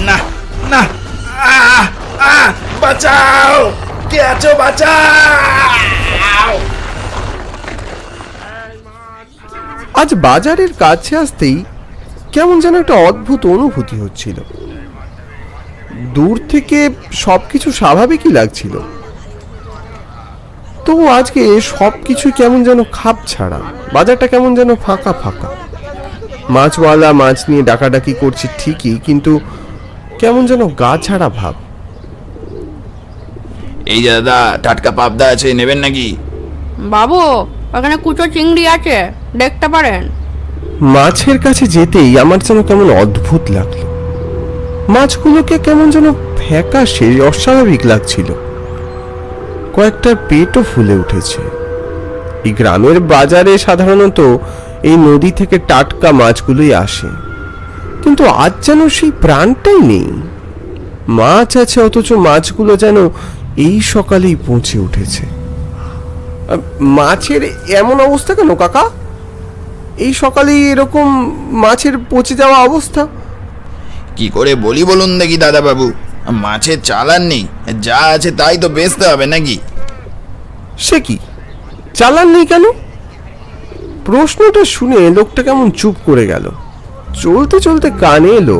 না না, বাঁচাও, কে আছো, বাঁচাও। আজ বাজারের কাছে আসতেই কেমন যেন একটা অদ্ভুত অনুভূতি হচ্ছিল। দূর থেকে সবকিছু স্বাভাবিকই লাগছিল, তবু আজকে সবকিছু কেমন যেন খাপ ছাড়া। বাজারটা কেমন যেন ফাঁকা ফাঁকা। মাছওয়ালা মাছ নিয়ে ডাকাডাকি করছে ঠিকই, কিন্তু কেমন যেন গা ছাড়া ভাব। এই যে দাদা, টাটকা পাবদা আছে, নেবেন নাকি? বাবু, ওখানে কুচো চিংড়ি আছে, দেখতে পারেন। মাছের কাছে যেতেই আমার যেন কেমন অদ্ভুত লাগলো। মাছগুলোকে কেমন যেন ফ্যাকাশে অস্বাভাবিক লাগছিল। কয়েকটার পেটও ফুলে উঠেছে। এই গ্রামের বাজারে সাধারণত এই নদী থেকে টাটকা মাছগুলোই আসে, কিন্তু আজ যেন সেই প্রাণটাই নেই। মাছ আছে, অথচ মাছগুলো যেন এই সকালেই পৌঁছে উঠেছে। মাছের এমন অবস্থা কেন কাকা? এই সকালেই এরকম মাছের পচে যাওয়া অবস্থা? কি করে বলি বলুন দেখি দাদা বাবু, মাছের চালান নেই, যা আছে তাই তো বেচতে হবে নাকি? সে কি, চালান নেই কেন? প্রশ্নটা শুনে লোকটা কেমন চুপ করে গেল। চলতে চলতে কানে এলো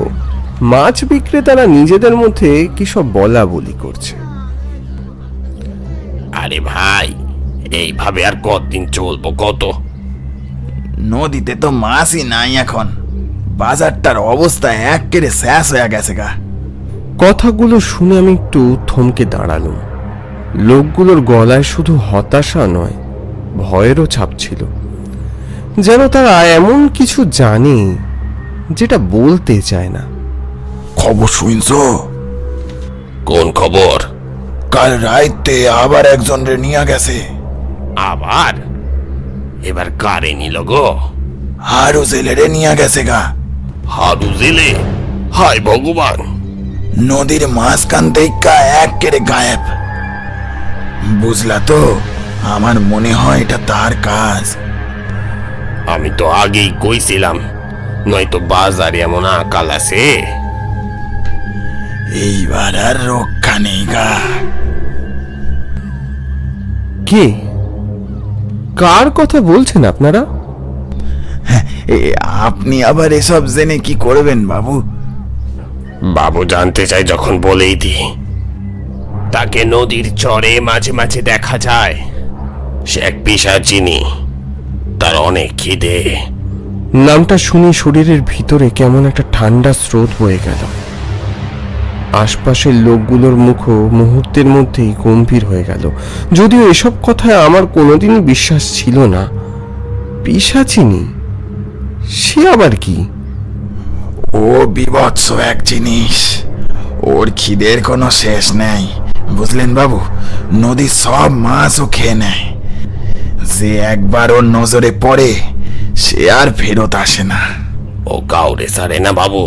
মাছ বিক্রেতারা নিজেদের মধ্যে কি সব বলা বলি করছে। আরে ভাই, এইভাবে আর কতদিন চলবো কত? নদীতে তো মাছই নাই এখন, বাজারটার অবস্থা একেবারে শেষ হয়ে গেছে গা। কথাগুলো শুনে আমি একটু থমকে দাঁড়ালাম। লোকগুলোর গলায় শুধু হতাশা নয়, ভয়েরও ছাপ ছিল। যেন তারা এমন কিছু জানে যেটা বলতে চায় না। খবর শুনছ? কোন খবর? কাল রাইতে আবার একজন রে নিয়ে গেছে। আবার? এবার কারে নিল গো? আরো জেলেরে নিয়ে গেছে গা। হারু জেলে? হায় ভগবান! নদীর মাঝখান থেকে একেবারে গায়েব। বুঝলা তো, আমার মনে হয় এটা তার কাজ। আমি তো আগেই কইছিলাম, নয়তো বাজারে এমন আকাল আছে। এইবার আর রক্ষা নেই গা। কে, কার কথা বলছেন আপনারা? আপনি আবার এসব জেনে কি করবেন বাবু? বাবু জানতে চাই যখন বলেই দি। তাকে নদীর চরে মাঝে মাঝে দেখা যায়। সে এক পিশাচিনী, তার অনেক খিদে। নামটা শুনে শরীরের ভিতরে কেমন একটা ঠান্ডা স্রোত বয়ে গেল। আশপাশের লোকগুলোর মুখও মুহূর্তের মধ্যেই গম্ভীর হয়ে গেল। যদিও এসব কথায় আমার কোনোদিনই বিশ্বাস ছিল না। পিশাচিনী, সে আবার কি? ও বিভৎস এক জিনিস, ওর খিদের কোনো শেষ নেই, বুঝলেন বাবু? নদীর সব মাছও খেয়ে নেয়। যে একবার ওর নজরে পড়ে, সে আর ফেরত আসে না। ও কাউরে সারে না বাবু।